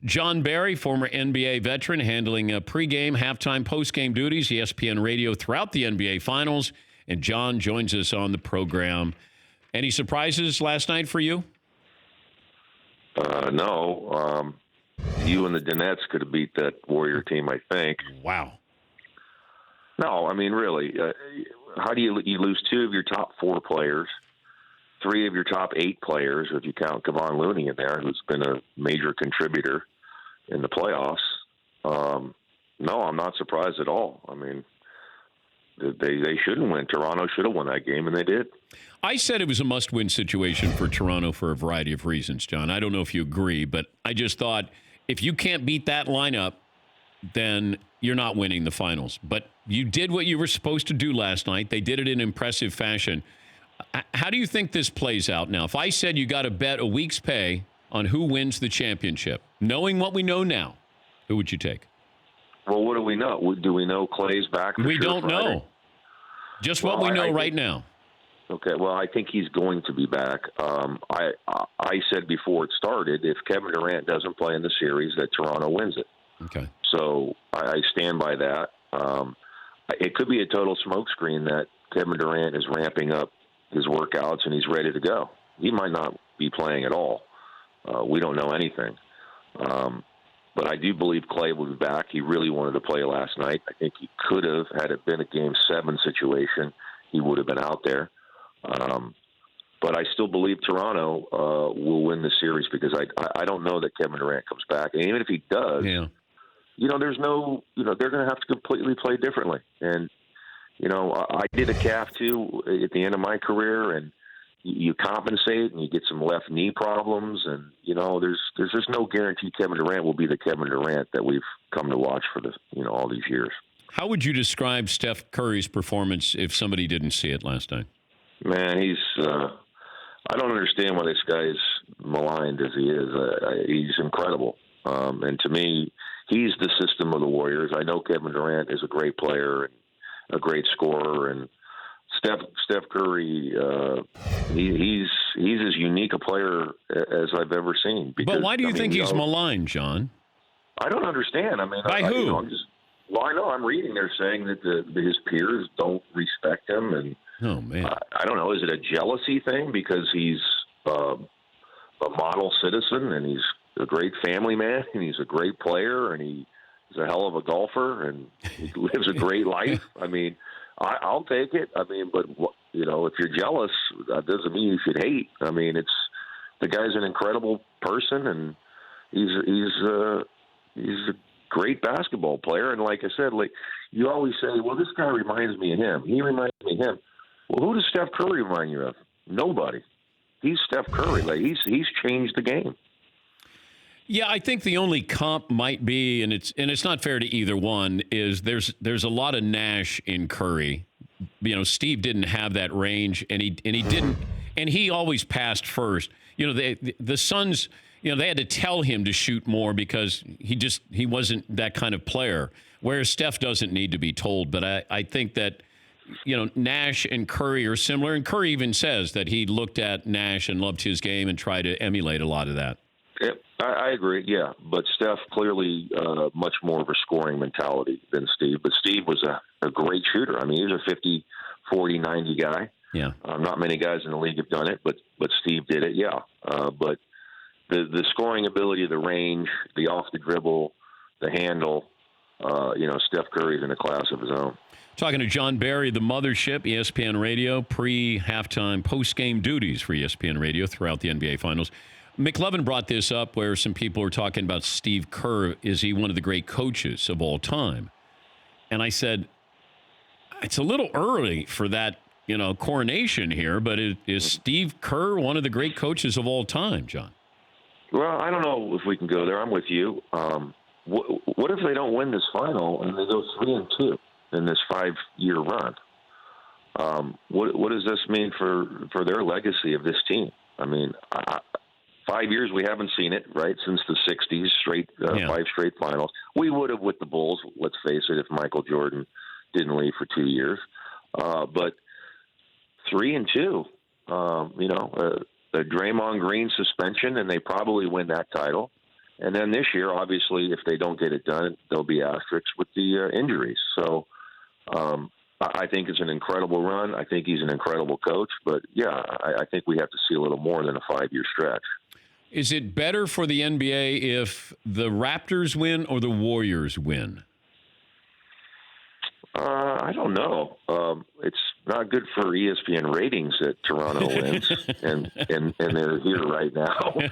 Jon Barry, former NBA veteran, handling pregame, halftime, postgame duties, ESPN Radio throughout the NBA Finals. And Jon joins us on the program. Any surprises last night for you? No. You and the Dinettes could have beat that Warrior team, I think. Wow. No, I mean, really. How do you lose two of your top four players, three of your top 8 players, if you count Kevon Looney in there, who's been a major contributor in the playoffs? No, I'm not surprised at all. I mean, they shouldn't win. Toronto should have won that game, and they did. I said it was a must-win situation for Toronto for a variety of reasons, Jon. I don't know if you agree, but I just thought if you can't beat that lineup, then you're not winning the finals. But you did what you were supposed to do last night. They did it in impressive fashion. How do you think this plays out now? If I said you got to bet a week's pay on who wins the championship, knowing what we know now, who would you take? Well, what do we know? Do we know Clay's back? We don't know. Just what we know right now. Okay, well, I think he's going to be back. I said before it started, if Kevin Durant doesn't play in the series, that Toronto wins it. Okay. So I stand by that. It could be a total smokescreen that Kevin Durant is ramping up his workouts and he's ready to go. He might not be playing at all. We don't know anything. But I do believe Clay will be back. He really wanted to play last night. I think he could have, had it been a Game 7 situation, he would have been out there. But I still believe Toronto will win the series because I don't know that Kevin Durant comes back. And even if he does, there's no, they're going to have to completely play differently. And, I did a calf too at the end of my career, and you compensate and you get some left knee problems. And, there's just no guarantee Kevin Durant will be the Kevin Durant that we've come to watch for all these years. How would you describe Steph Curry's performance if somebody didn't see it last night? Man, I don't understand why this guy is maligned as he is. He's incredible. And to me, he's the system of the Warriors. I know Kevin Durant is a great player and a great scorer, and Steph Curry, he's as unique a player as I've ever seen. Because, but why do you think he's maligned, Jon? I don't understand. I mean, by who? I know I'm reading they're saying that his peers don't respect him, and oh man, I don't know. Is it a jealousy thing because he's a model citizen and he's a great family man and he's a great player and he's a hell of a golfer and he lives a great life? I mean, I'll take it. I mean, but if you're jealous, that doesn't mean you should hate. I mean, the guy's an incredible person and he's a great basketball player. And like I said, like you always say, well, this guy reminds me of him. He reminds me of him. Well, who does Steph Curry remind you of? Nobody. He's Steph Curry. Like he's changed the game. Yeah, I think the only comp might be, and it's not fair to either one, is there's a lot of Nash in Curry. Steve didn't have that range, and he didn't, and he always passed first. The Suns, they had to tell him to shoot more because he wasn't that kind of player. Whereas Steph doesn't need to be told. But I think that Nash and Curry are similar, and Curry even says that he looked at Nash and loved his game and tried to emulate a lot of that. Yeah, I agree, yeah. But Steph clearly much more of a scoring mentality than Steve. But Steve was a great shooter. I mean, he was a 50, 40, 90 guy. Yeah. Not many guys in the league have done it, but Steve did it, yeah. But the scoring ability, the range, the off the dribble, the handle, Steph Curry's in a class of his own. Talking to Jon Barry, the mothership, ESPN Radio, pre-halftime, post-game duties for ESPN Radio throughout the NBA Finals. McLovin brought this up where some people were talking about Steve Kerr. Is he one of the great coaches of all time? And I said, it's a little early for that, coronation here, but is Steve Kerr one of the great coaches of all time, Jon? Well, I don't know if we can go there. I'm with you. What if they don't win this final and they go 3-2 in this 5-year run? What does this mean for their legacy of this team? I mean, 5 years we haven't seen it, right, since the 60s, 5 straight finals. We would have with the Bulls, let's face it, if Michael Jordan didn't leave for 2 years. But 3-2, the Draymond Green suspension, and they probably win that title. And then this year, obviously, if they don't get it done, there'll be asterisks with the injuries. So I think it's an incredible run. I think he's an incredible coach. But, yeah, I think we have to see a little more than a 5-year stretch. Is it better for the NBA if the Raptors win or the Warriors win? I don't know. It's not good for ESPN ratings that Toronto wins, and they're here right now.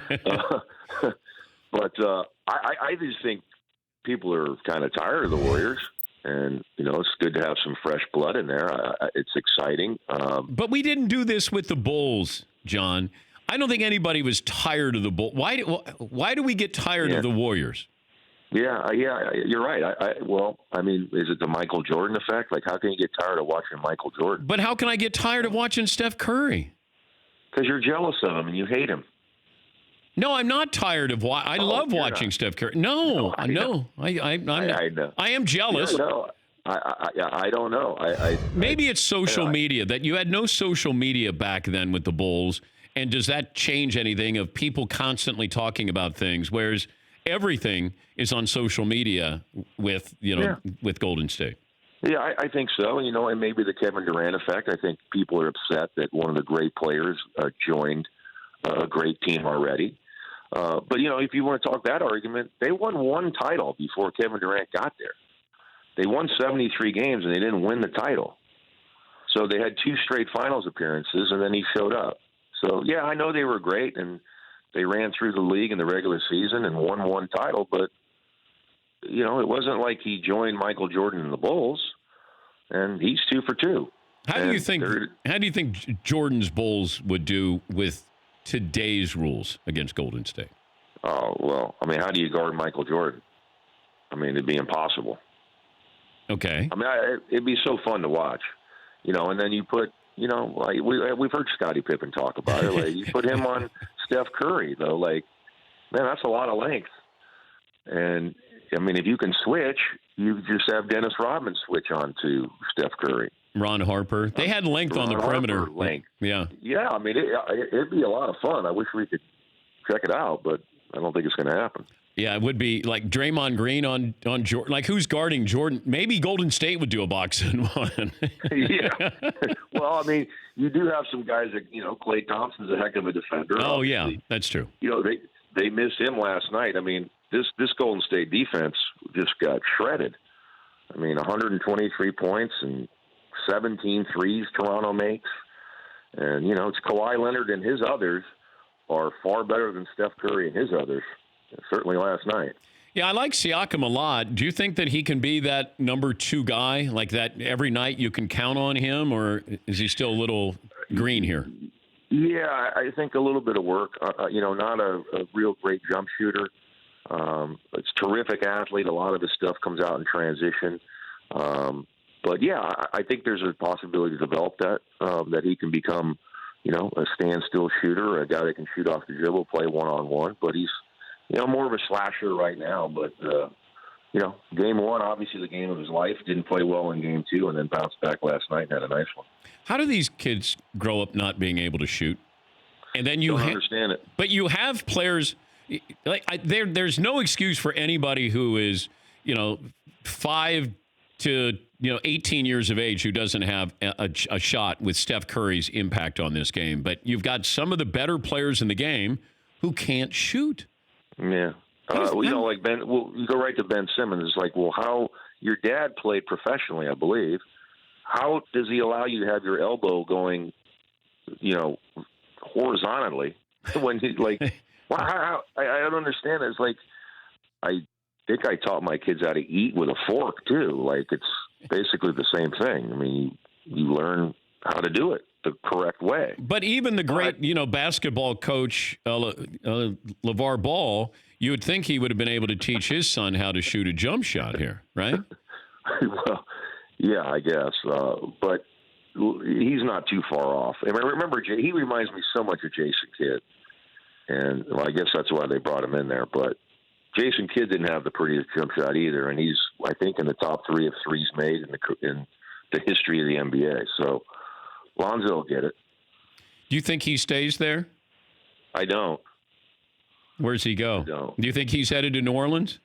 But I just think people are kind of tired of the Warriors, and it's good to have some fresh blood in there. It's exciting. But we didn't do this with the Bulls, John. I don't think anybody was tired of the Bulls. Why do we get tired of the Warriors? Yeah, you're right. Is it the Michael Jordan effect? Like, how can you get tired of watching Michael Jordan? But how can I get tired of watching Steph Curry? Because you're jealous of him and you hate him. No, I'm not tired of I love watching Steph Curry. No, I know. I am jealous. No, I don't know. Maybe it's social media, that you had no social media back then with the Bulls. And does that change anything of people constantly talking about things, whereas everything is on social media with Golden State? Yeah, I think so. And maybe the Kevin Durant effect. I think people are upset that one of the great players joined a great team already. But, if you want to talk that argument, they won one title before Kevin Durant got there. They won 73 games, and they didn't win the title. So they had 2 straight finals appearances, and then he showed up. So, yeah, I know they were great, and they ran through the league in the regular season and won one title. But, it wasn't like he joined Michael Jordan and the Bulls, and he's 2 for 2. How do you think Jordan's Bulls would do with today's rules against Golden State? Oh, well, how do you guard Michael Jordan? It'd be impossible. Okay. It'd be so fun to watch, and then you put, like we've heard Scottie Pippen talk about it. Like, you put him on Steph Curry, though, like, man, that's a lot of length. And, if you can switch, you just have Dennis Rodman switch on to Steph Curry. Ron Harper. They had length on the perimeter. Length. Yeah. Yeah, it'd be a lot of fun. I wish we could check it out, but I don't think it's going to happen. Yeah, it would be like Draymond Green on Jordan. Like, who's guarding Jordan? Maybe Golden State would do a boxing one. Yeah. Well, you do have some guys that, Klay Thompson's a heck of a defender. Oh, yeah, that's true. They missed him last night. This Golden State defense just got shredded. 123 points and 17 threes Toronto makes. And, it's Kawhi Leonard and his others are far better than Steph Curry and his others, certainly last night. Yeah, I like Siakam a lot. Do you think that he can be that number 2 guy, like that every night you can count on him, or is he still a little green here? Yeah, I think a little bit of work. Not a real great jump shooter. It's a terrific athlete. A lot of his stuff comes out in transition. But, yeah, I think there's a possibility to develop that he can become, a standstill shooter, a guy that can shoot off the dribble, play one-on-one. But he's, more of a slasher right now. But, game 1, obviously the game of his life. Didn't play well in game 2 and then bounced back last night and had a nice one. How do these kids grow up not being able to shoot? And then don't understand it. But you have players there's no excuse for anybody who is, 5 to 18 years of age who doesn't have a shot with Steph Curry's impact on this game. But you've got some of the better players in the game who can't shoot. Yeah. Like Ben, you go right to Ben Simmons. It's like, how your dad played professionally, I believe. How does he allow you to have your elbow going, horizontally when he I don't understand it. It's like, I think I taught my kids how to eat with a fork too. Like, it's basically the same thing. You learn how to do it the correct way. But even the great, basketball coach, LeVar Ball, you would think he would have been able to teach his son how to shoot a jump shot here, right? Well, yeah, I guess. But he's not too far off. And I remember, he reminds me so much of Jason Kidd. And I guess that's why they brought him in there. But Jason Kidd didn't have the prettiest jump shot either. And he's, I think, in the top 3 of threes made in the history of the NBA. So Lonzo will get it. Do you think he stays there? I don't. Where's he go? don't. Do you think he's headed to New Orleans?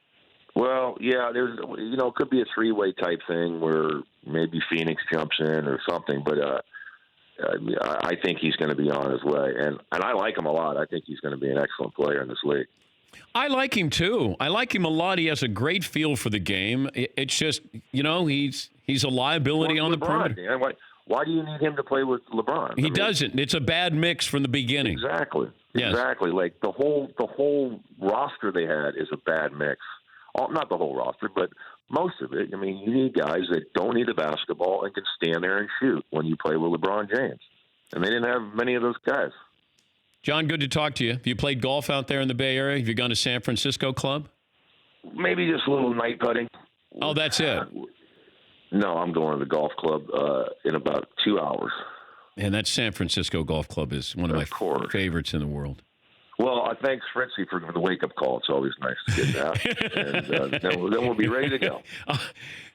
Well, yeah, there's it could be a three-way type thing where maybe Phoenix jumps in or something, but I think he's going to be on his way, and I like him a lot. I think he's going to be an excellent player in this league. I like him too. I like him a lot. He has a great feel for the game. It's just, he's a liability on the perimeter. Why do you need him to play with LeBron? He doesn't. It's a bad mix from the beginning. Exactly. Yes. Exactly. Like the whole roster they had is a bad mix. Not the whole roster, but most of it. I mean, you need guys that don't need a basketball and can stand there and shoot when you play with LeBron James. And they didn't have many of those guys. John, good to talk to you. Have you played golf out there in the Bay Area? Have you gone to San Francisco Club? Maybe just a little night putting. Oh, that's it. No, I'm going to the golf club in about 2 hours. And that San Francisco Golf Club is one of my favorites in the world. Well, thanks, Fritzy, for the wake-up call. It's always nice to get that. And then we'll be ready to go.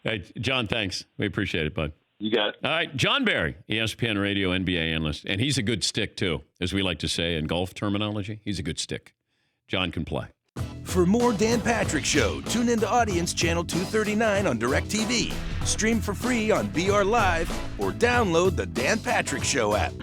Hey, John, thanks. We appreciate it, bud. You got it. All right, Jon Barry, ESPN Radio NBA analyst. And he's a good stick, too, as we like to say in golf terminology. He's a good stick. John can play. For more Dan Patrick Show, tune into Audience Channel 239 on DirecTV. Stream for free on BR Live or download the Dan Patrick Show app.